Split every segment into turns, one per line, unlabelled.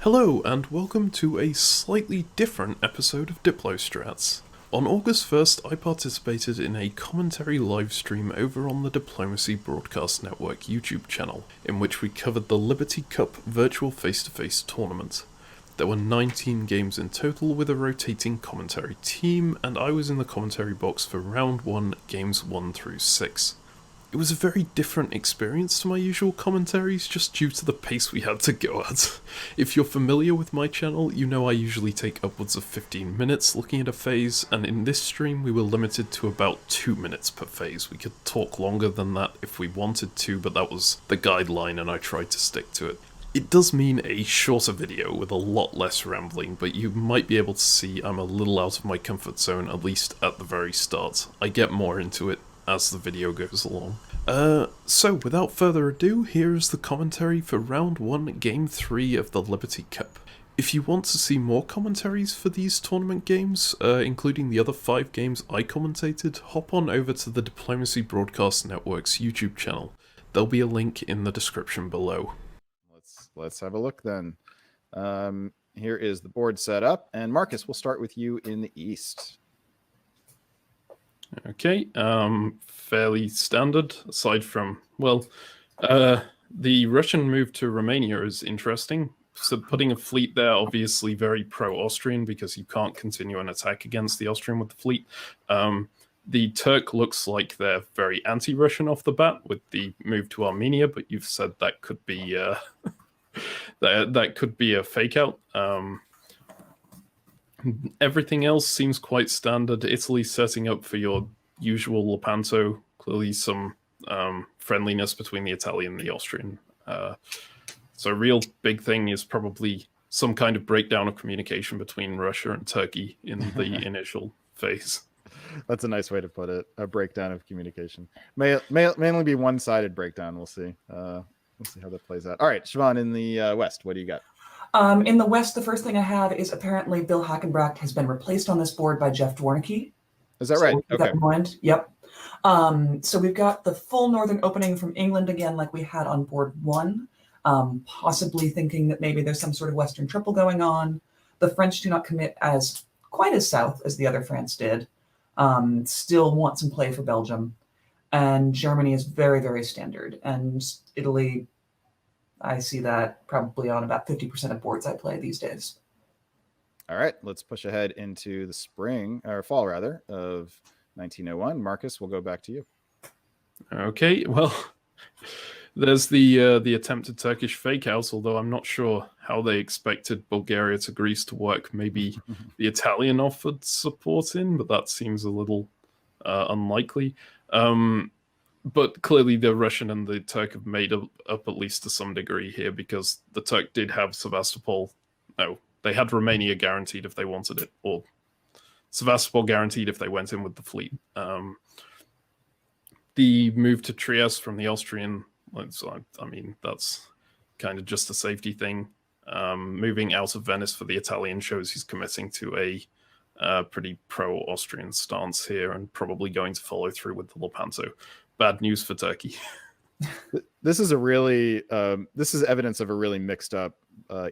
Hello, and welcome to a slightly different episode of Diplostrats. On August 1st, I participated in a commentary livestream over on the Diplomacy Broadcast Network YouTube channel, in which we covered the Liberty Cup virtual face-to-face tournament. There were 19 games in total with a rotating commentary team, and I was in the commentary box for round 1, games 1 through 6. It was a very different experience to my usual commentaries, just due to the pace we had to go at. If you're familiar with my channel, you know I usually take upwards of 15 minutes looking at a phase, and in this stream we were limited to about 2 minutes per phase. We could talk longer than that if we wanted to, but that was the guideline and I tried to stick to it. It does mean a shorter video with a lot less rambling, but you might be able to see I'm a little out of my comfort zone, at least at the very start. I get more into it as the video goes along. So without further ado, here's the commentary for round 1, game 3 of the Liberty Cup. If you want to see more commentaries for these tournament games, including the other 5 games I commentated, hop on over to the Diplomacy Broadcast Network's YouTube channel. There'll be a link in the description below.
Let's have a look then. Here is the board set up, and Marcus, we'll start with you in the East.
Okay, fairly standard, aside from, well, the Russian move to Romania is interesting. So putting a fleet there, obviously very pro-Austrian, because you can't continue an attack against the Austrian with the fleet. The Turk looks like they're very anti-Russian off the bat with the move to Armenia, but you've said that could be that could be a fake out. Everything else seems quite standard. Italy setting up for your usual Lepanto. Clearly some friendliness between the Italian and the Austrian. So a real big thing is probably some kind of breakdown of communication between Russia and Turkey in the initial phase.
That's a nice way to put it. A breakdown of communication. May only be one-sided breakdown. We'll see. We'll see how that plays out. All right, Siobhan, in the West, what do you got?
In the West, the first thing I have is apparently Bill Hackenbracht has been replaced on this board by Jeff Dwarnicki.
Is that right?
Okay. That in mind. Yep. So we've got the full northern opening from England again, like we had on board 1, possibly thinking that maybe there's some sort of Western triple going on. The French do not commit as quite as south as the other France did. Still want some play for Belgium. And Germany is very, very standard. And Italy, I see that probably on about 50% of boards I play these days.
All right, let's push ahead into the spring, or fall rather, of 1901. Marcus, we'll go back to you.
Okay, well, there's the attempted Turkish fake out, although I'm not sure how they expected Bulgaria to Greece to work. Maybe the Italian offered support in, but that seems a little unlikely. But clearly the Russian and the Turk have made up at least to some degree here, because the Turk did have Sevastopol. No, they had Romania guaranteed if they wanted it, or Sevastopol guaranteed if they went in with the fleet. The move to Trieste from the Austrian, I mean, that's kind of just a safety thing. Moving out of Venice for the Italian shows he's committing to a pretty pro-Austrian stance here, and probably going to follow through with the Lepanto. Bad news for Turkey.
This is a really this is evidence of a really mixed up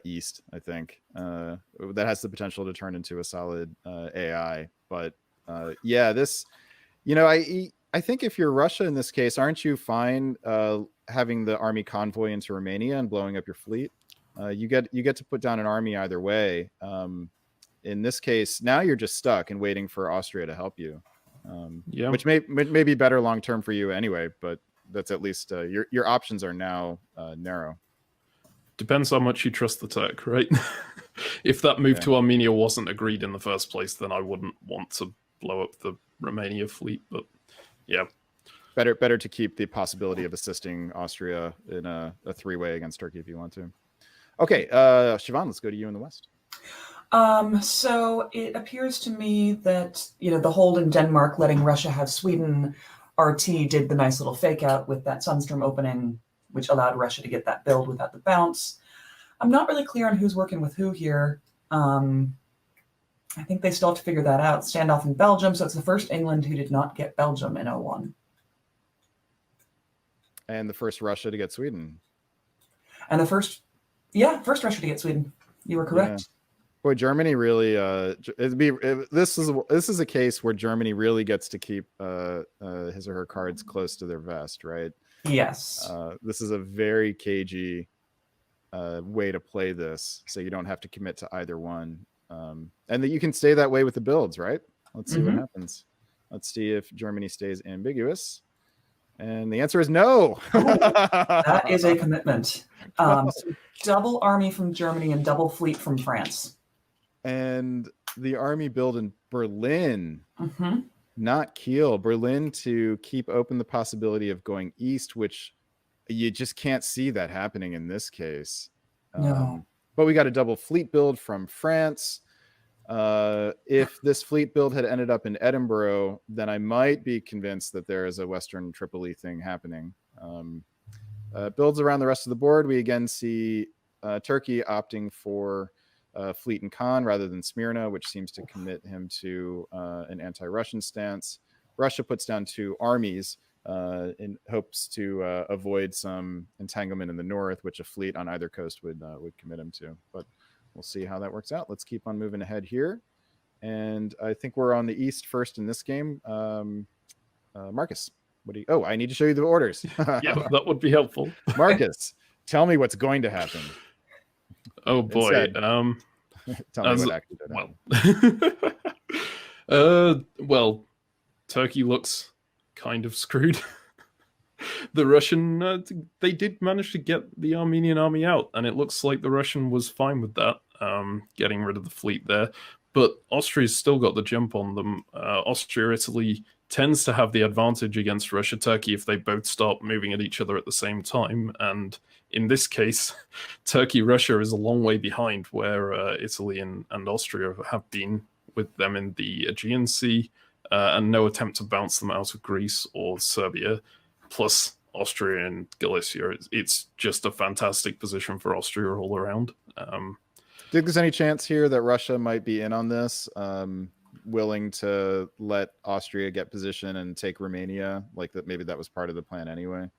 East, I think, that has the potential to turn into a solid AI. But yeah, this, you know, I think if you're Russia in this case, aren't you fine having the army convoy into Romania and blowing up your fleet? You get to put down an army either way. In this case, now you're just stuck and waiting for Austria to help you. Yeah, which may be better long term for you anyway, but that's at least your options are now narrow.
Depends how much you trust the Turk, right? If that move to Armenia wasn't agreed in the first place, then I wouldn't want to blow up the Romania fleet. But yeah,
better to keep the possibility of assisting Austria in a 3-way against Turkey if you want to. Okay, Siobhan, let's go to you in the West.
So it appears to me that, you know, the hold in Denmark letting Russia have Sweden, RT did the nice little fake out with that Sundstrom opening, which allowed Russia to get that build without the bounce. I'm not really clear on who's working with who here. I think they still have to figure that out. Standoff in Belgium, so it's the first England who did not get Belgium in 01.
And the first Russia to get Sweden.
And the first Russia to get Sweden. You were correct.
Boy, Germany really this is a case where Germany really gets to keep his or her cards close to their vest, right?
Yes.
This is a very cagey way to play this, so you don't have to commit to either one, and that you can stay that way with the builds, right? Let's see what happens. Let's see if Germany stays ambiguous, and the answer is no.
That is a commitment. So double army from Germany and double fleet from France.
And the army build in Berlin, not Kiel. Berlin to keep open the possibility of going east, which you just can't see that happening in this case.
No.
But we got a double fleet build from France. If this fleet build had ended up in Edinburgh, then I might be convinced that there is a Western Tripoli thing happening. Builds around the rest of the board, we again see Turkey opting for Fleet and Khan rather than Smyrna, which seems to commit him to an anti-Russian stance. Russia puts down 2 armies in hopes to avoid some entanglement in the north, which a fleet on either coast would commit him to. But we'll see how that works out. Let's keep on moving ahead here. And I think we're on the east first in this game. Marcus, what do you... Oh, I need to show you the orders.
Yeah, that would be helpful.
Marcus, tell me what's going to happen.
Oh boy.
Instead, tell me what actually did happen.
Well, Turkey looks kind of screwed. The Russian, they did manage to get the Armenian army out, and it looks like the Russian was fine with that, getting rid of the fleet there. But Austria's still got the jump on them. Austria, Italy tends to have the advantage against Russia, Turkey if they both start moving at each other at the same time. And in this case, Turkey, Russia is a long way behind where Italy and Austria have been with them in the Aegean Sea, and no attempt to bounce them out of Greece or Serbia. Plus Austria and Galicia. It's just a fantastic position for Austria all around.
Think there's any chance here that Russia might be in on this, willing to let Austria get position and take Romania? Like that, maybe that was part of the plan anyway.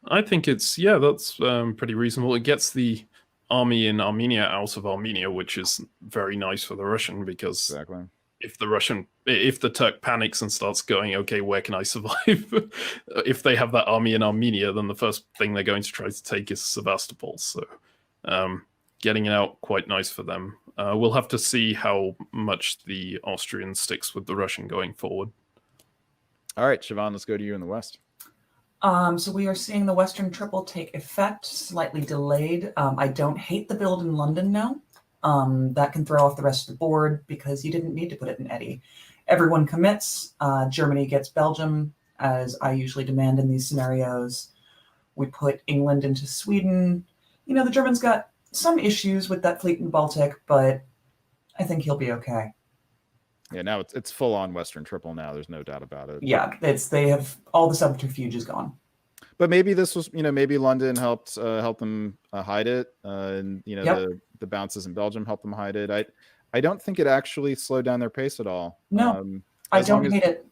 I think that's pretty reasonable. It gets the army in Armenia out of Armenia, which is very nice for the Russian, because
exactly.
If the Turk panics and starts going, okay, where can I survive? If they have that army in Armenia, then the first thing they're going to try to take is Sevastopol. So getting it out, quite nice for them. We'll have to see how much the Austrian sticks with the Russian going forward.
All right, Siobhan, let's go to you in the West.
So we are seeing the Western Triple take effect, slightly delayed. I don't hate the build in London now. That can throw off the rest of the board because you didn't need to put it in Eddie. Everyone commits. Germany gets Belgium, as I usually demand in these scenarios. We put England into Sweden. You know, the Germans got some issues with that fleet in the Baltic, but I think he'll be okay.
Yeah, now it's full on Western Triple now. There's no doubt about it.
Yeah, they have all the subterfuge is gone.
But maybe this was, maybe London helped them hide it, and the bounces in Belgium helped them hide it. I don't think it actually slowed down their pace at all.
No, I don't hate it.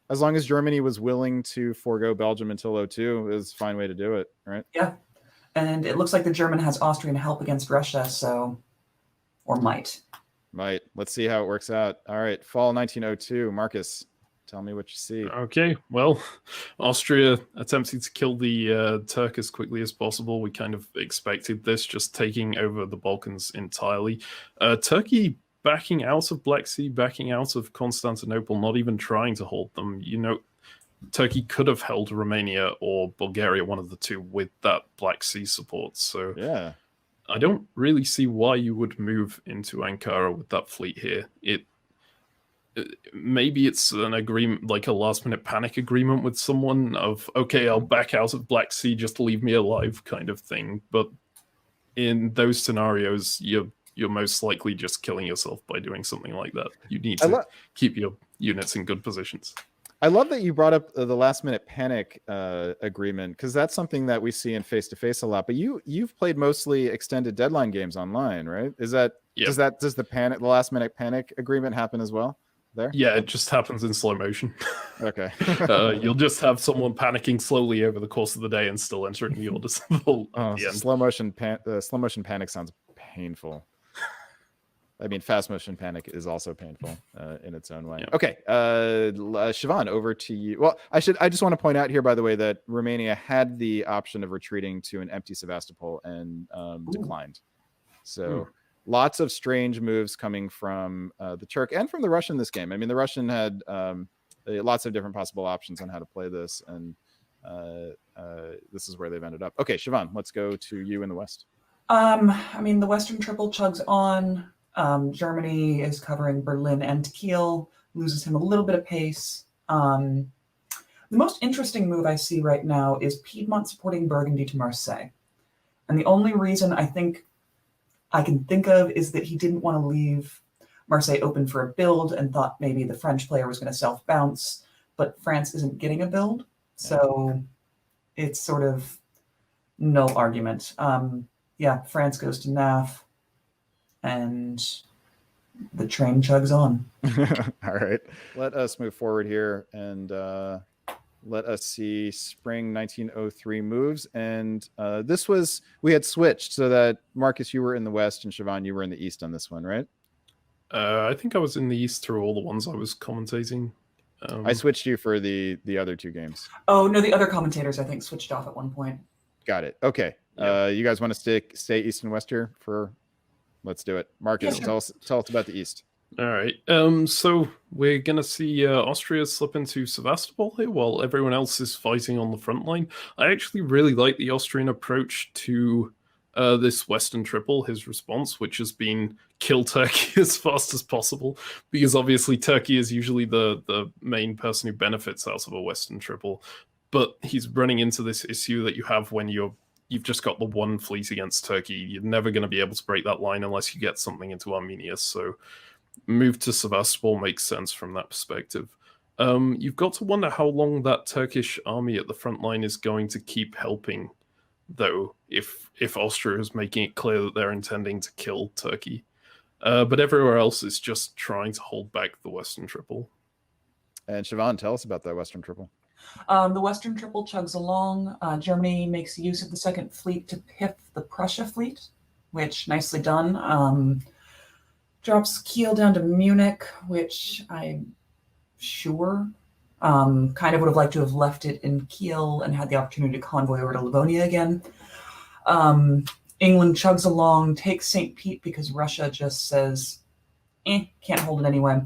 As long as Germany was willing to forego Belgium until 02, it was a fine way to do it, right?
Yeah, and it looks like the German has Austrian help against Russia, or might.
Might. Let's see how it works out. All right, fall 1902. Marcus, tell me what you see.
Okay, well, Austria attempting to kill the Turk as quickly as possible. We kind of expected this, just taking over the Balkans entirely. Turkey backing out of Black Sea, backing out of Constantinople, not even trying to hold them. Turkey could have held Romania or Bulgaria, one of the two, with that Black Sea support. So
yeah,
I don't really see why you would move into Ankara with that fleet here. Maybe it's an agreement, like a last-minute panic agreement with someone of, okay, I'll back out of Black Sea, just leave me alive kind of thing. But in those scenarios, you're most likely just killing yourself by doing something like that. You need to keep your units in good positions.
I love that you brought up the last-minute panic agreement, because that's something that we see in face-to-face a lot. But you've played mostly extended deadline games online, right? Is that does the last-minute panic agreement happen as well there?
Yeah, it just happens in slow motion.
Okay.
You'll just have someone panicking slowly over the course of the day and still entering the orders.
Slow motion panic sounds painful. I mean, fast motion panic is also painful in its own way.
Yeah.
Okay, Siobhan, over to you. Well, I just want to point out here, by the way, that Romania had the option of retreating to an empty Sevastopol and declined. So lots of strange moves coming from the Turk and from the Russian this game. I mean, the Russian had lots of different possible options on how to play this, and this is where they've ended up. Okay, Siobhan, let's go to you in the West.
I mean, the Western triple chugs on. Germany is covering Berlin and Kiel, loses him a little bit of pace. The most interesting move I see right now is Piedmont supporting Burgundy to Marseille. And the only reason I think I can think of is that he didn't want to leave Marseille open for a build and thought maybe the French player was going to self-bounce, but France isn't getting a build. So it's sort of no argument. France goes to NAF. And the train chugs on.
All right. Let us move forward here and let us see spring 1903 moves. And we had switched so that Marcus, you were in the West and Siobhan, you were in the East on this one, right?
I think I was in the East through all the ones I was commentating.
I switched you for the other two games.
Oh, no, the other commentators, I think, switched off at one point.
Got it. Okay.
Yep.
You guys want to stay East and West here for... Let's do it. Marcus,
Yeah,
tell us about the East.
All right. So we're going to see Austria slip into Sevastopol here while everyone else is fighting on the front line. I actually really like the Austrian approach to this Western triple, his response, which has been kill Turkey as fast as possible, because obviously Turkey is usually the main person who benefits out of a Western triple. But he's running into this issue that you have when you've just got the one fleet against Turkey. You're never going to be able to break that line unless you get something into Armenia. So move to Sevastopol makes sense from that perspective. You've got to wonder how long that Turkish army at the front line is going to keep helping, though, if Austria is making it clear that they're intending to kill Turkey. But everywhere else is just trying to hold back the Western triple.
And Siobhan, tell us about that Western triple.
The Western triple chugs along. Germany makes use of the second fleet to piff the Prussia fleet, which nicely done. Drops Kiel down to Munich, which I'm sure kind of would have liked to have left it in Kiel and had the opportunity to convoy over to Livonia again. England chugs along, takes St. Pete because Russia just says, can't hold it anyway.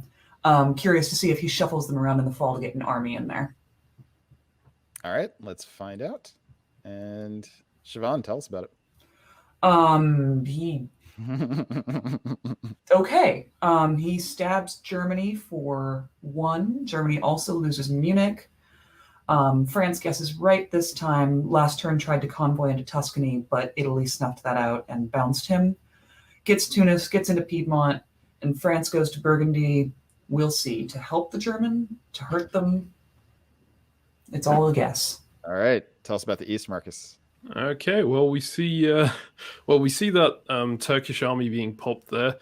Curious to see if he shuffles them around in the fall to get an army in there.
All right, let's find out. And Siobhan, tell us about it.
He stabs Germany for 1. Germany also loses Munich. France guesses right this time. Last turn tried to convoy into Tuscany, but Italy snuffed that out and bounced him. Gets Tunis, gets into Piedmont, and France goes to Burgundy. We'll see. To help the German, to hurt them. It's all a guess.
All right. Tell us about the East, Marcus.
Okay, well, we see that Turkish army being popped there.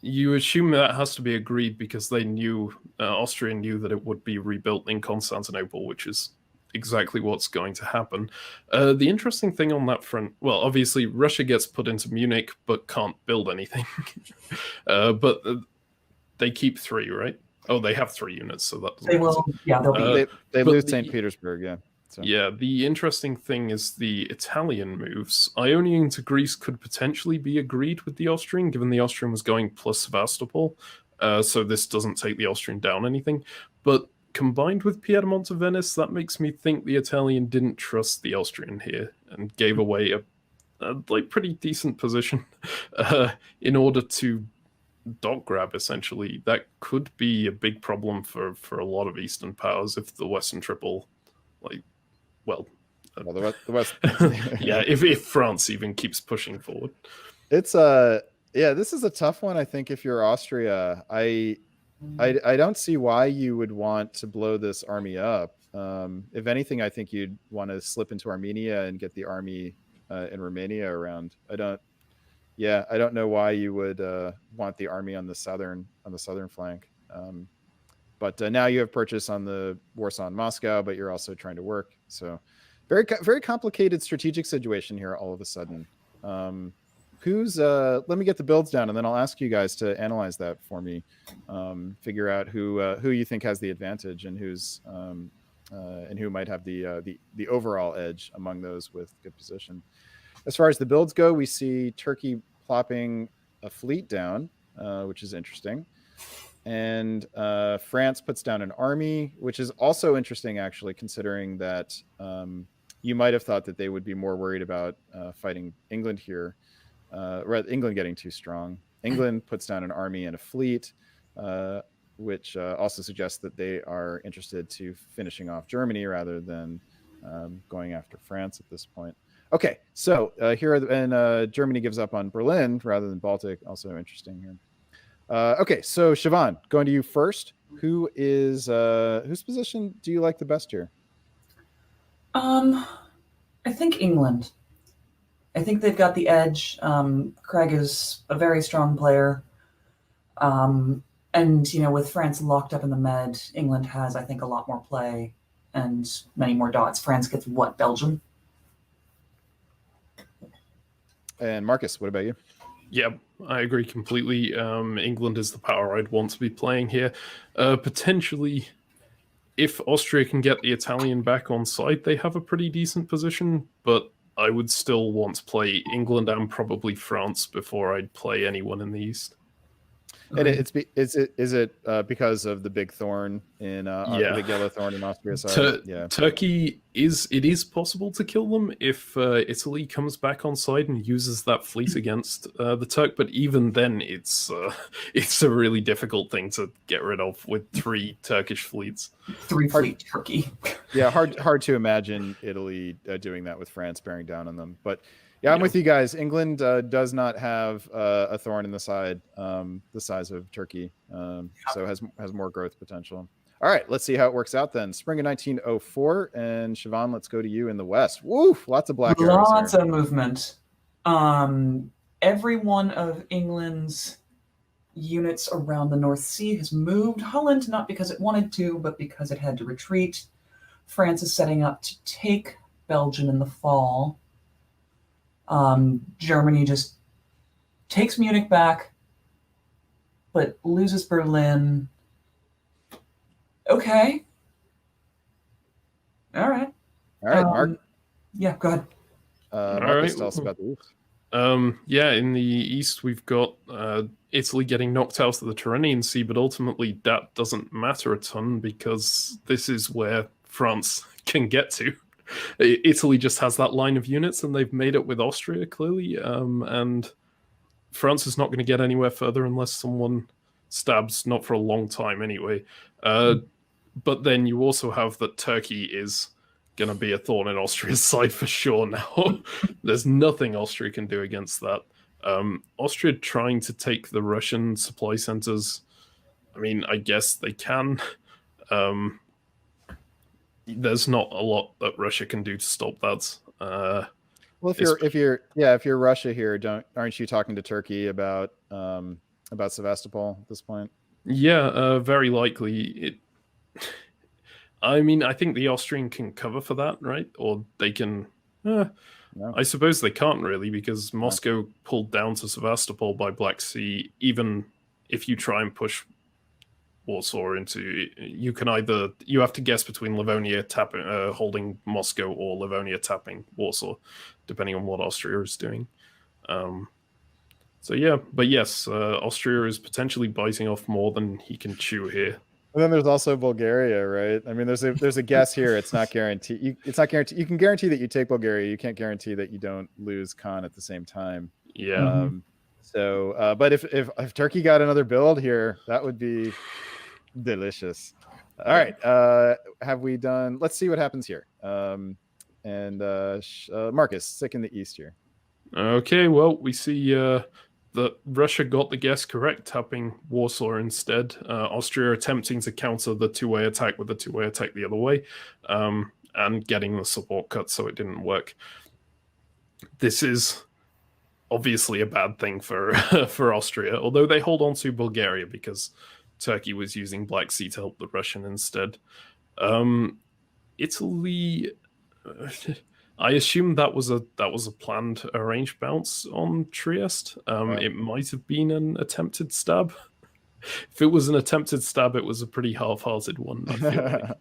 You assume that has to be agreed because they knew, Austria knew that it would be rebuilt in Constantinople, which is exactly what's going to happen. The interesting thing on that front, well, obviously Russia gets put into Munich but can't build anything. But they keep 3, right? Oh, they have 3 units, so that doesn't
They will. Yeah, they'll be.
They lose St. Petersburg, yeah. So.
Yeah, the interesting thing is the Italian moves. Ionian to Greece could potentially be agreed with the Austrian, given the Austrian was going plus Sevastopol, so this doesn't take the Austrian down anything. But combined with Piedmont to Venice, that makes me think the Italian didn't trust the Austrian here and gave away a pretty decent position in order to dog grab, essentially. That could be a big problem for a lot of Eastern powers if the Western triple, the
West.
Yeah, if France even keeps pushing forward.
It's this is a tough one. I think if you're Austria, I don't see why you would want to blow this army up. If anything, I think you'd want to slip into Armenia and get the army in Romania around. I don't know why you would want the army on the southern flank. But now you have purchase on the Warsaw and Moscow, but you're also trying to work. So very, very complicated strategic situation here all of a sudden. who's let me get the builds down, and then I'll ask you guys to analyze that for me. Figure out who you think has the advantage and who might have the overall edge among those with good position. As far as the builds go, we see Turkey plopping a fleet down, which is interesting. And France puts down an army, which is also interesting, actually, considering that you might have thought that they would be more worried about fighting England here, rather England getting too strong. England puts down an army and a fleet, which also suggests that they are interested to finishing off Germany rather than going after France at this point. Okay, so Germany gives up on Berlin rather than Baltic. Also interesting here. Okay, so Siobhan, going to you first. Whose position do you like the best here?
I think England. I think they've got the edge. Craig is a very strong player. And, with France locked up in the Med, England has, I think, a lot more play and many more dots. France gets what, Belgium?
And Marcus, what about you?
Yeah, I agree completely. England is the power I'd want to be playing here. Potentially, if Austria can get the Italian back on side, they have a pretty decent position, but I would still want to play England and probably France before I'd play anyone in the East.
And is it because of the big thorn in the big yellow thorn in Austria side?
Turkey is possible to kill them if Italy comes back on side and uses that fleet against the Turk. But even then, it's a really difficult thing to get rid of with 3 Turkish fleets.
3 fleet Turkey.
Yeah, hard to imagine Italy doing that with France bearing down on them, but. Yeah, I'm with you guys. England does not have a thorn in the side the size of Turkey, so has more growth potential. All right, let's see how it works out then. Spring of 1904, and Siobhan, let's go to you in the West. Woo, lots of black arrows.
Lots of movement. Every one of England's units around the North Sea has moved. Holland, not because it wanted to, but because it had to retreat. France is setting up to take Belgium in the fall. Germany just takes Munich back, but loses Berlin. Okay. All right.
Mark.
Yeah, go ahead.
Marcus, tell us about the East.
In the East, we've got Italy getting knocked out of the Tyrrhenian Sea, but ultimately that doesn't matter a ton because this is where France can get to. Italy just has that line of units, and they've made it with Austria, clearly. And France is not going to get anywhere further unless someone stabs, not for a long time anyway. But then you also have that Turkey is going to be a thorn in Austria's side for sure now. There's nothing Austria can do against that. Austria trying to take the Russian supply centers, I mean, I guess they can. There's not a lot that Russia can do to stop that.
Well, if you're Russia here, aren't you talking to Turkey about Sevastopol at this point?
Yeah, very likely. I mean, I think the Austrian can cover for that, right? Or they can. No. I suppose they can't really because Moscow pulled down to Sevastopol by Black Sea. Even if you try and push Warsaw into, you have to guess between Livonia holding Moscow or Livonia tapping Warsaw, depending on what Austria is doing. But yes, Austria is potentially biting off more than he can chew here.
And then there's also Bulgaria, right? I mean, there's a guess here. It's not guaranteed. It's not guaranteed. You can guarantee that you take Bulgaria. You can't guarantee that you don't lose Khan at the same time.
Yeah.
But if Turkey got another build here, that would be delicious. All right. Have we done? Let's see what happens here. Marcus, sick in the East here.
Okay. Well, we see that Russia got the guess correct, tapping Warsaw instead. Austria attempting to counter the two-way attack with the two-way attack the other way, and getting the support cut, so it didn't work. This is obviously a bad thing for Austria, although they hold on to Bulgaria because Turkey was using Black Sea to help the Russian instead. Italy, I assume that was a planned arranged bounce on Trieste. It might have been an attempted stab. If it was an attempted stab, it was a pretty half-hearted one, I feel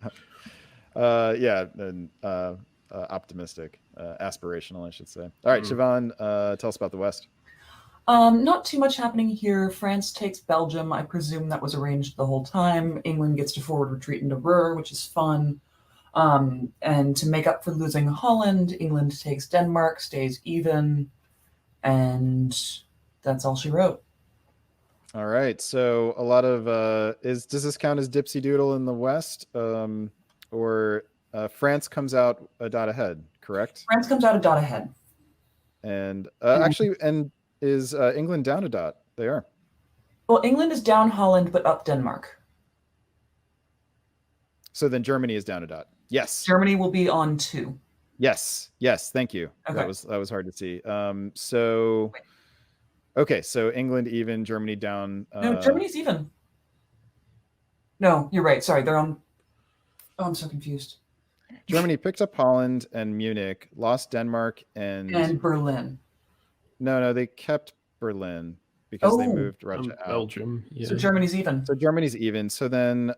like.
Yeah, and optimistic, aspirational, I should say. All right, Siobhan, tell us about the West.
Not too much happening here. France takes Belgium. I presume that was arranged the whole time. England gets to forward retreat into Ruhr, which is fun. And to make up for losing Holland, England takes Denmark, stays even, and that's all she wrote.
All right, so a lot of does this count as dipsy doodle in the West, or France comes out a dot ahead? Correct.
France comes out a dot ahead,
and actually, and is England down a dot? They are.
Well, England is down Holland, but up Denmark.
So then Germany is down a dot. Yes.
Germany will be on 2.
Yes. Thank you. Okay. That was hard to see. So, okay. So England even, Germany down.
No, Germany's even. No, you're right. Sorry, they're on. Oh, I'm so confused.
Germany picked up Holland and Munich, lost Denmark and
Berlin.
No, they kept Berlin because they moved Russia out.
Belgium. Yeah.
So Germany's even.
So then.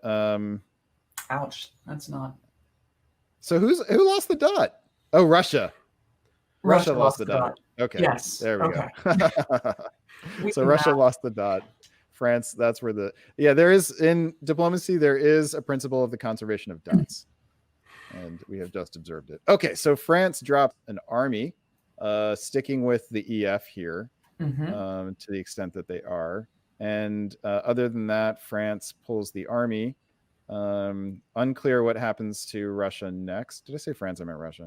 Ouch. That's not.
So who lost the dot? Oh, Russia. Russia lost the dot. Okay.
Yes.
There we go. So Russia lost the dot. France, that's where there is, in diplomacy, there is a principle of the conservation of dots. And we have just observed it. Okay, so France dropped an army, sticking with the EF here, to the extent that they are. And other than that, France pulls the army. Unclear what happens to Russia next. Did I say France? I meant Russia.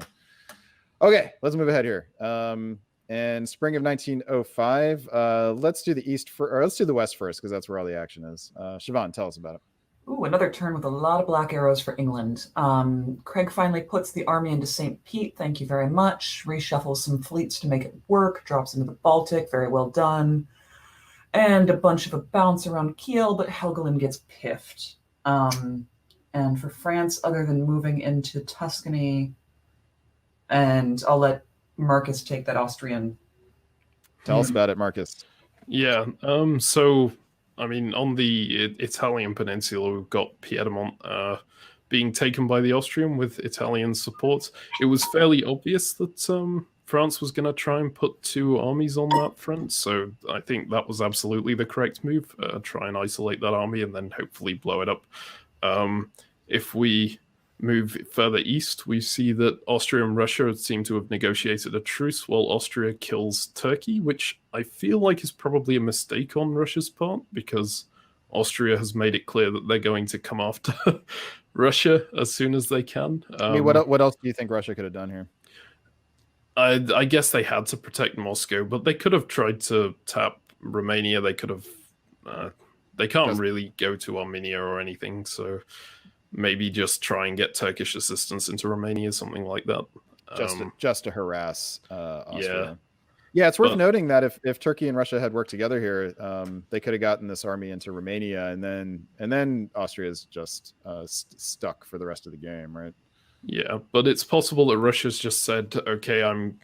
Okay, let's move ahead here. And spring of 1905. Let's do the let's do the West first, because that's where all the action is. Siobhan, tell us about it.
Ooh, another turn with a lot of black arrows for England. Craig finally puts the army into St. Pete. Thank you very much. Reshuffles some fleets to make it work. Drops into the Baltic. Very well done. And a bunch of a bounce around Kiel, but Helgoland gets piffed. And for France, other than moving into Tuscany, and I'll let Marcus take that Austrian.
Tell us about it, Marcus.
Yeah. So, I mean, on the Italian peninsula, we've got Piedmont being taken by the Austrian with Italian support. It was fairly obvious that France was going to try and put 2 armies on that front, so I think that was absolutely the correct move. Try and isolate that army and then hopefully blow it up. If we move further east, we see that Austria and Russia seem to have negotiated a truce while Austria kills Turkey, which I feel like is probably a mistake on Russia's part, because Austria has made it clear that they're going to come after Russia as soon as they can.
I mean, what else do you think Russia could have done here?
I guess they had to protect Moscow, but they could have tried to tap Romania. They could have. They can't really go to Armenia or anything, so maybe just try and get Turkish assistance into Romania, something like that.
Just to harass Austria. Yeah, it's worth noting that if Turkey and Russia had worked together here, they could have gotten this army into Romania, and then Austria is just stuck for the rest of the game, right?
Yeah, but it's possible that Russia's just said, okay, I'm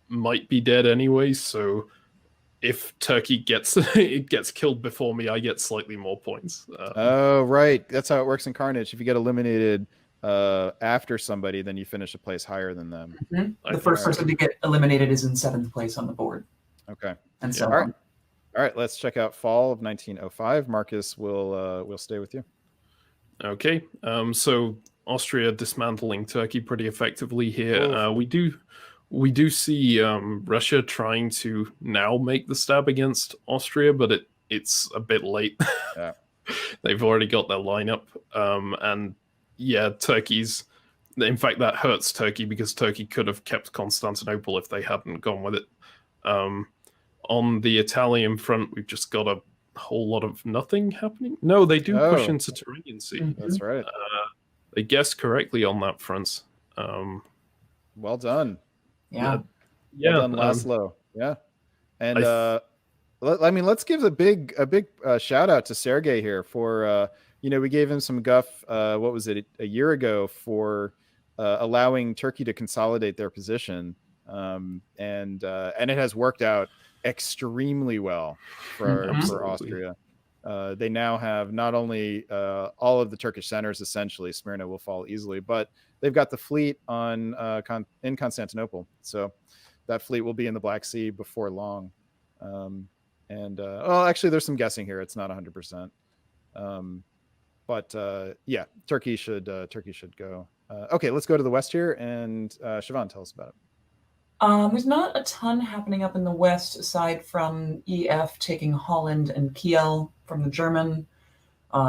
might be dead anyway, so if Turkey gets killed before me, I get slightly more points.
Oh, right. That's how it works in Carnage. If you get eliminated after somebody, then you finish a place higher than them.
Mm-hmm. The first person to get eliminated is in 7th place on the board.
Okay.
And so on.
All right. Let's check out fall of 1905. Marcus, we'll stay with you.
Okay. So Austria dismantling Turkey pretty effectively here. We do see Russia trying to now make the stab against Austria, but it's a bit late.
Yeah.
They've already got their lineup. And yeah, in fact, that hurts Turkey, because Turkey could have kept Constantinople if they hadn't gone with it. On the Italian front, we've just got a whole lot of nothing happening. No, they do push into Tyrrhenian Sea.
Mm-hmm.
That's right.
They guessed correctly on that front.
Well done.
Yeah.
Well done, Laszlo. Yeah. And let's give a big shout out to Sergey here for we gave him some guff. What was it, a year ago, for allowing Turkey to consolidate their position, and it has worked out extremely well for Austria. They now have not only all of the Turkish centers, essentially Smyrna will fall easily, but they've got the fleet on in Constantinople, so that fleet will be in the Black Sea before long. Well, actually, there's some guessing here; it's not 100%. But yeah, Turkey should go. Okay, let's go to the west here, and Siobhan, tell us about it.
There's not a ton happening up in the west aside from EF taking Holland and Kiel from the German,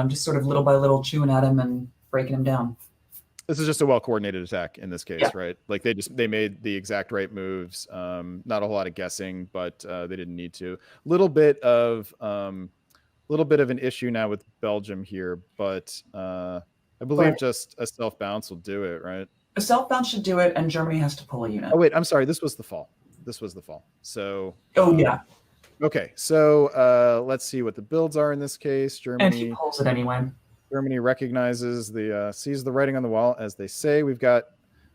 just sort of little by little chewing at him and breaking him down.
This is just a well-coordinated attack in this case, right? Like they made the exact right moves. Not a whole lot of guessing, but they didn't need to. Little bit of an issue now with Belgium here, but I believe just a self-bounce will do it, right?
A self-bounce should do it, and Germany has to pull a unit.
Oh wait, I'm sorry. This was the fall. So.
Oh yeah.
Okay, so let's see what the builds are in this case. Germany,
and he pulls it anyway.
Germany recognizes sees the writing on the wall, as they say. We've got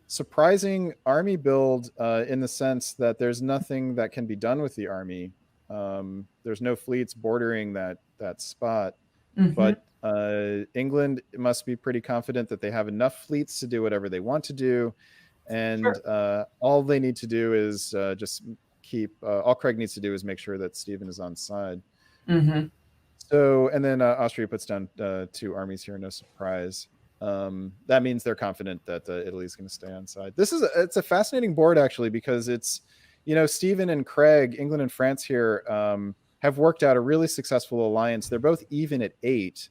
surprising army build in the sense that there's nothing that can be done with the army. There's no fleets bordering that spot, but England must be pretty confident that they have enough fleets to do whatever they want to do, and all they need to do is just keep. All Craig needs to do is make sure that Stephen is on side. So, and then Austria puts down 2 armies here, no surprise. That means they're confident that Italy's going to stay on side. It's a fascinating board, actually, because it's, Stephen and Craig, England and France here, have worked out a really successful alliance. They're both even at 8,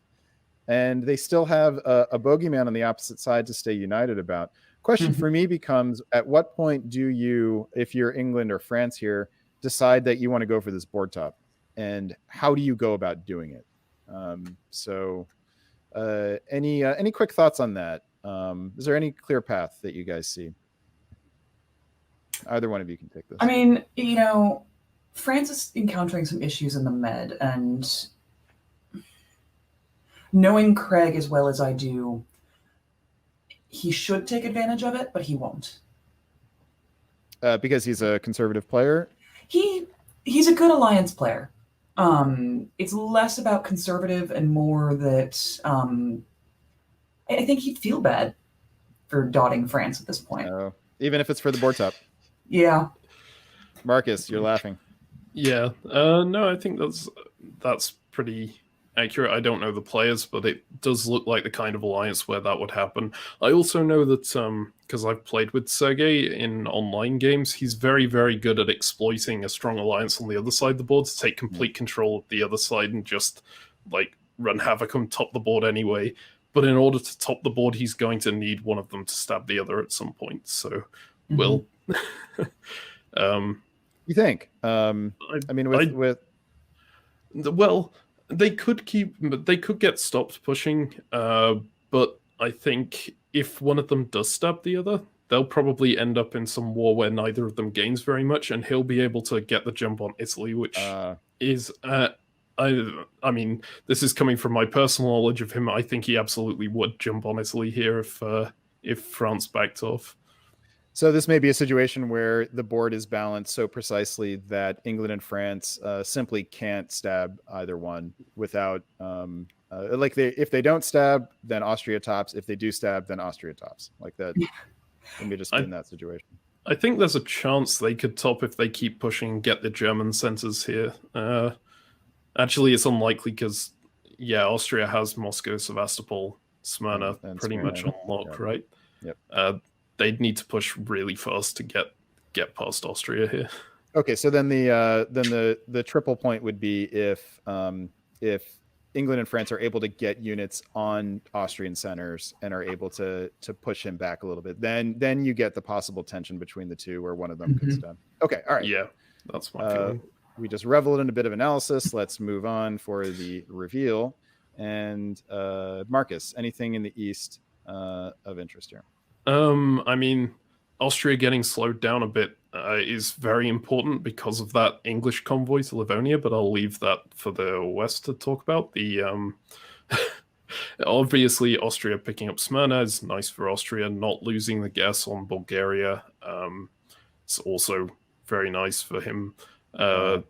and they still have a bogeyman on the opposite side to stay united about. Question for me becomes, at what point do you, if you're England or France here, decide that you want to go for this board top? And how do you go about doing it? Any quick thoughts on that? Is there any clear path that you guys see? Either one of you can take this.
I mean, France is encountering some issues in the Med, and knowing Craig as well as I do, he should take advantage of it, but he won't.
Because he's a conservative player?
He's a good alliance player. It's less about conservative and more that I think he'd feel bad for dotting France at this point.
Even if it's for the board top.
Yeah.
Marcus, you're laughing.
Yeah. No, I think that's pretty accurate. I don't know the players, but it does look like the kind of alliance where that would happen. I also know that because I've played with Sergei in online games, he's very, very good at exploiting a strong alliance on the other side of the board to take complete control of the other side and just run havoc on top the board anyway. But in order to top the board, he's going to need one of them to stab the other at some point. So we'll
you think?
Well, they could get stopped pushing, but I think if one of them does stab the other, they'll probably end up in some war where neither of them gains very much, and he'll be able to get the jump on Italy, which is, I mean, this is coming from my personal knowledge of him. I think he absolutely would jump on Italy here if France backed off.
So this may be a situation where the board is balanced so precisely that England and France simply can't stab either one without, if they don't stab, then Austria tops. If they do stab, then Austria tops. Like that. Let me just be in that situation.
I think there's a chance they could top if they keep pushing and get the German centers here. Actually, it's unlikely because, Austria has Moscow, Sevastopol, Smyrna and pretty much on lock, right?
Yep.
They'd need to push really fast to get past Austria here.
Okay, so then the triple point would be if England and France are able to get units on Austrian centers and are able to push him back a little bit, then you get the possible tension between the two where one of them could stab. Okay, all right.
Yeah, that's my feeling.
We just reveled in a bit of analysis. Let's move on for the reveal. And Marcus, anything in the east of interest here?
I mean, Austria getting slowed down a bit is very important because of that English convoy to Livonia, but I'll leave that for the West to talk about. Obviously, Austria picking up Smyrna is nice for Austria. Not losing the guess on Bulgaria, it's also very nice for him.
Still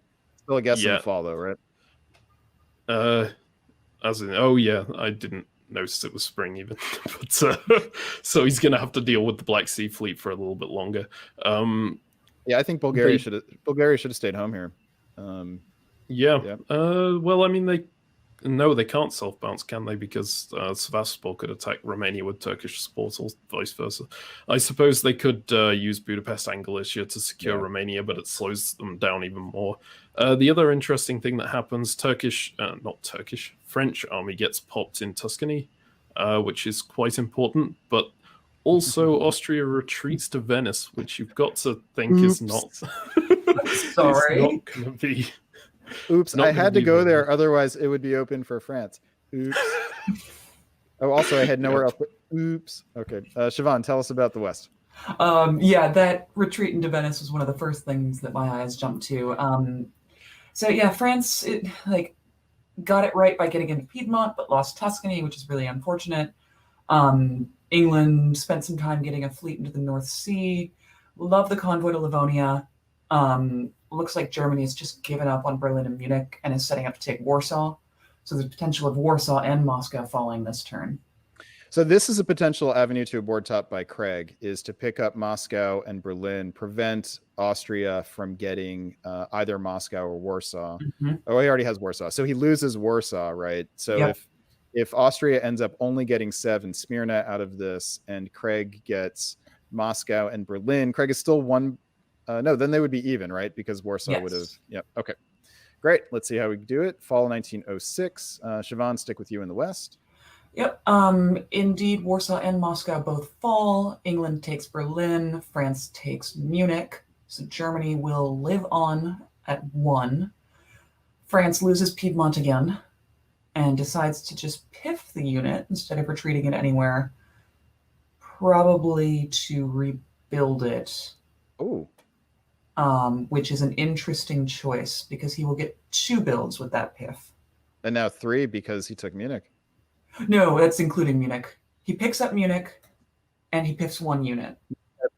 a guess in
Yeah.
the fall, though, right?
As in, oh yeah, I didn't notice it was spring even. But so he's gonna have to deal with the Black Sea Fleet for a little bit longer.
Yeah, I think Bulgaria should have stayed home here.
Yeah. Well, I mean, they can't self-bounce, can they? Because Sevastopol could attack Romania with Turkish support, or vice versa. I suppose they could use Budapest and Galicia to secure Romania, but it slows them down even more. The other interesting thing that happens, French army gets popped in Tuscany, which is quite important, but also Austria retreats to Venice, which you've got to think is not...
Sorry.
It's not going to be...
Oops, I had to go there, otherwise it would be open for France. Oops. Oh, also I had nowhere else. Oops. Okay. Siobhan, tell us about the West.
Yeah, that retreat into Venice was one of the first things that my eyes jumped to. So yeah, France got it right by getting into Piedmont, but lost Tuscany, which is really unfortunate. England spent some time getting a fleet into the North Sea. Love the convoy to Livonia. Looks like Germany has just given up on Berlin and Munich and is setting up to take Warsaw. So there's potential of Warsaw and Moscow following this turn.
So this is a potential avenue to a board top by Craig, is to pick up Moscow and Berlin, prevent Austria from getting either Moscow or Warsaw. Mm-hmm. Oh, he already has Warsaw. So he loses Warsaw, right? So if Austria ends up only getting Sev and Smyrna out of this, and Craig gets Moscow and Berlin, Craig is still one. No, then they would be even, right? Because Warsaw would have. Yep. Okay. Great. Let's see how we do it. Fall 1906. Siobhan, stick with you in the West.
Yep. Indeed, Warsaw and Moscow both fall. England takes Berlin. France takes Munich. So Germany will live on at 1. France loses Piedmont again and decides to just piff the unit instead of retreating it anywhere, probably to rebuild it.
Oh.
Which is an interesting choice because he will get 2 builds with that piff.
And now 3 because he took Munich.
No, that's including Munich. He picks up Munich and he piffs 1 unit.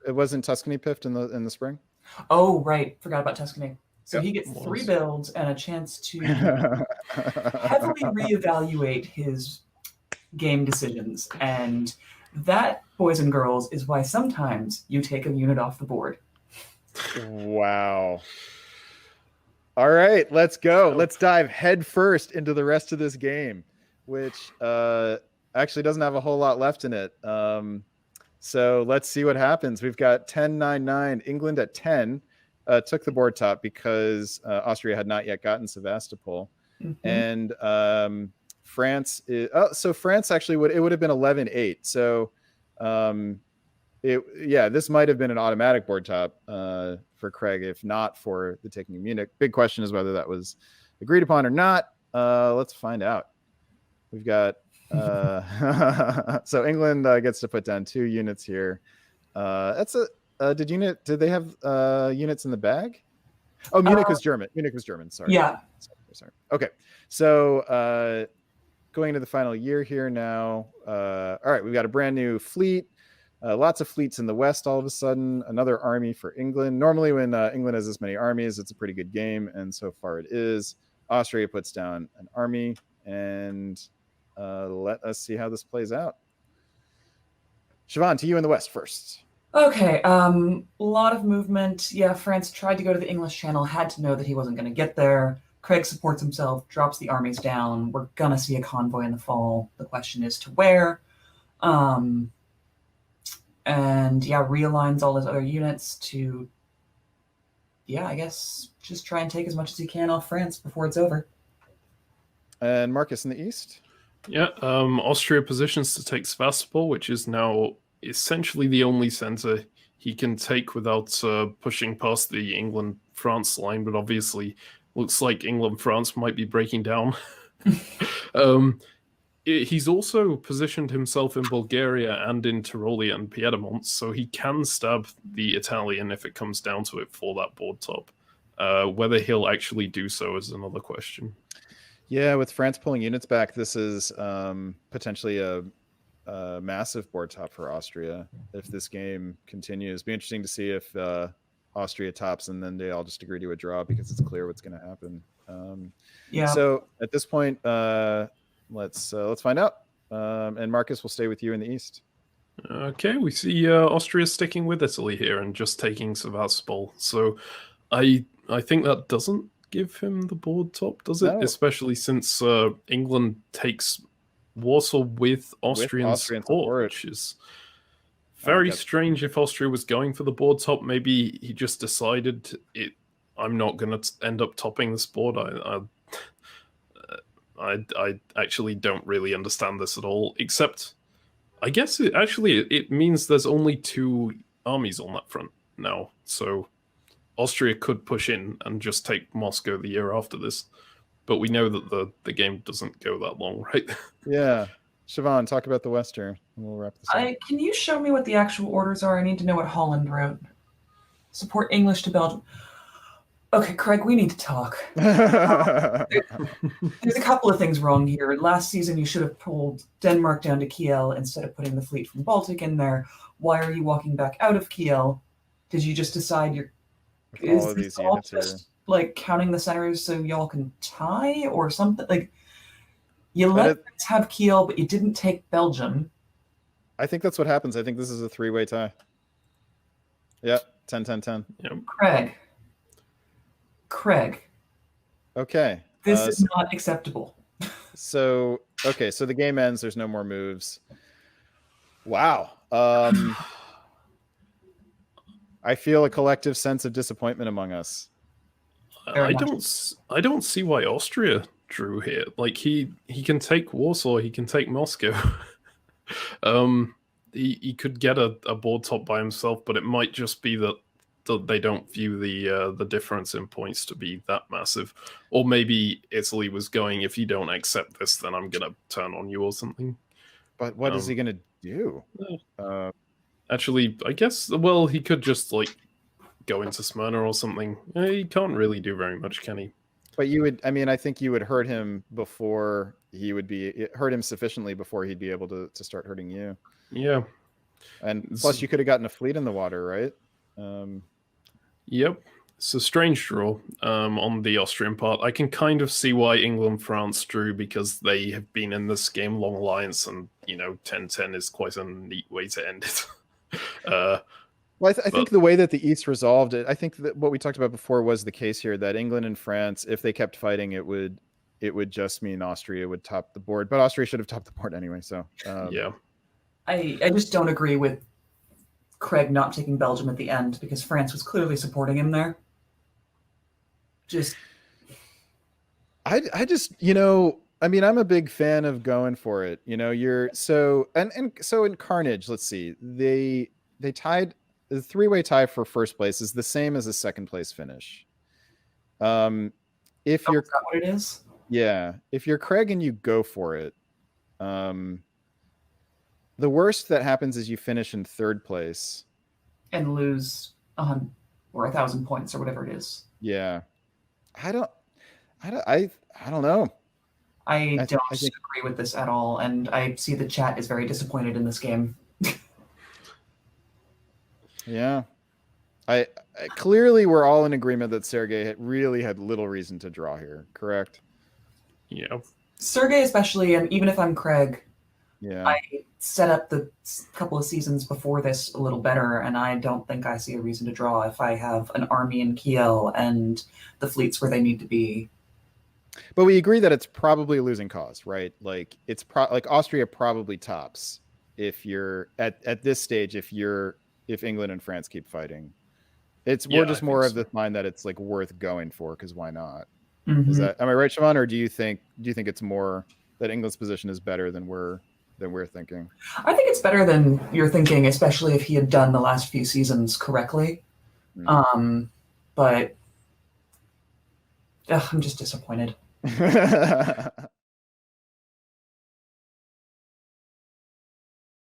It wasn't Tuscany piffed in the spring?
Oh, right. Forgot about Tuscany. So he gets 3 builds and a chance to heavily reevaluate his game decisions. And that, boys and girls, is why sometimes you take a unit off the board.
Wow. All right, let's go. Let's dive head first into the rest of this game, which actually doesn't have a whole lot left in it. So let's see what happens. We've got 10-9-9. England at 10 took the board top because Austria had not yet gotten Sevastopol. Mm-hmm. And France is, so France actually would have been 11-8. So this might have been an automatic board top for Craig, if not for the taking of Munich. Big question is whether that was agreed upon or not. Let's find out. We've got so England gets to put down 2 units here. That's a did they have units in the bag? Oh, Munich was German. Munich was German. Sorry.
Yeah.
Sorry. Okay. So going into the final year here now. All right, we've got a brand new fleet. Lots of fleets in the West all of a sudden. Another army for England. Normally when England has this many armies, it's a pretty good game, and so far it is. Austria puts down an army, and let us see how this plays out. Siobhan, to you in the West first.
Okay, a lot of movement. Yeah, France tried to go to the English Channel, had to know that he wasn't going to get there. Craig supports himself, drops the armies down. We're going to see a convoy in the fall. The question is to where. And yeah, realigns all his other units to, I guess, just try and take as much as he can off France before it's over.
And Marcus in the East?
Yeah, Austria positions to take Sevastopol, which is now essentially the only center he can take without pushing past the England-France line, but obviously looks like England-France might be breaking down. He's also positioned himself in Bulgaria and in Tyrolia and Piedmont, so he can stab the Italian if it comes down to it for that board top. Whether he'll actually do so is another question.
Yeah, with France pulling units back, this is potentially a massive board top for Austria if this game continues. Be interesting to see if Austria tops and then they all just agree to a draw because it's clear what's going to happen.
Yeah.
So at this point, let's find out. And Marcus will stay with you in the East.
Okay, we see Austria sticking with Italy here and just taking Sevastopol. So I think that doesn't give him the board top, does it?
No.
Especially since England takes Warsaw with Austrian support, which is very strange. If Austria was going for the board top, maybe he just decided I'm not going to end up topping this board. I actually don't really understand this at all, except I guess it means there's only 2 armies on that front now. So Austria could push in and just take Moscow the year after this. But we know that the game doesn't go that long, right?
Yeah. Siobhan, talk about the Western, and we'll wrap this up.
Can you show me what the actual orders are? I need to know what Holland wrote. Support English to Belgium. Okay, Craig, we need to talk. There's a couple of things wrong here. Last season, you should have pulled Denmark down to Kiel instead of putting the fleet from Baltic in there. Why are you walking back out of Kiel? Did you just decide
all of these units
just like counting the centers so y'all can tie or something? Like you let us have Kiel, but you didn't take Belgium.
I think that's what happens. I think this is a 3-way tie. Yeah, 10-10-10.
Yep.
Craig.
Okay.
This is not acceptable.
So the game ends. There's no more moves. Wow. I feel a collective sense of disappointment among us.
I don't see why Austria drew here. Like he can take Warsaw, he can take Moscow. He could get a board top by himself, but it might just be that they don't view the difference in points to be that massive. Or maybe Italy was going, if you don't accept this, then I'm gonna turn on you or something.
But what is he gonna do?
Actually, I guess, well, he could just like go into Smyrna or something. He can't really do very much, can he?
But I think you would hurt him before he would hurt him sufficiently before he'd be able to start hurting you.
Yeah.
And plus you could have gotten a fleet in the water, right?
Yep. It's a strange draw on the Austrian part. I can kind of see why England-France drew, because they have been in this game long alliance, and 10-10 is quite a neat way to end it.
Well, I think the way that the East resolved it, I think that what we talked about before was the case here, that England and France, if they kept fighting, it would just mean Austria would top the board. But Austria should have topped the board anyway. So
yeah,
I just don't agree with Craig not taking Belgium at the end, because France was clearly supporting him there.
I just I'm a big fan of going for it. So in Carnage, let's see, they tied. The 3-way tie for first place is the same as a second place finish. If you're,
is that what it is?
Yeah, if you're Craig and you go for it, the worst that happens is you finish in third place
and lose 100 or 1,000 points or whatever it is.
Yeah, I don't know.
I don't agree with this at all, and I see the chat is very disappointed in this game.
Yeah, I clearly we're all in agreement that Sergei really had little reason to draw here. Correct?
Yeah,
Sergei especially, and even if I'm Craig,
yeah,
I set up the couple of seasons before this a little better, and I don't think I see a reason to draw if I have an army in Kiel and the fleets where they need to be.
But we agree that it's probably a losing cause, right? Like it's like Austria probably tops if you're at this stage. If England and France keep fighting, we're just more of the mind that it's like worth going for, because why not?
Mm-hmm.
Am I right, Siobhan, or do you think it's more that England's position is better than we're thinking?
I think it's better than you're thinking, especially if he had done the last few seasons correctly.
Mm.
But I'm just disappointed.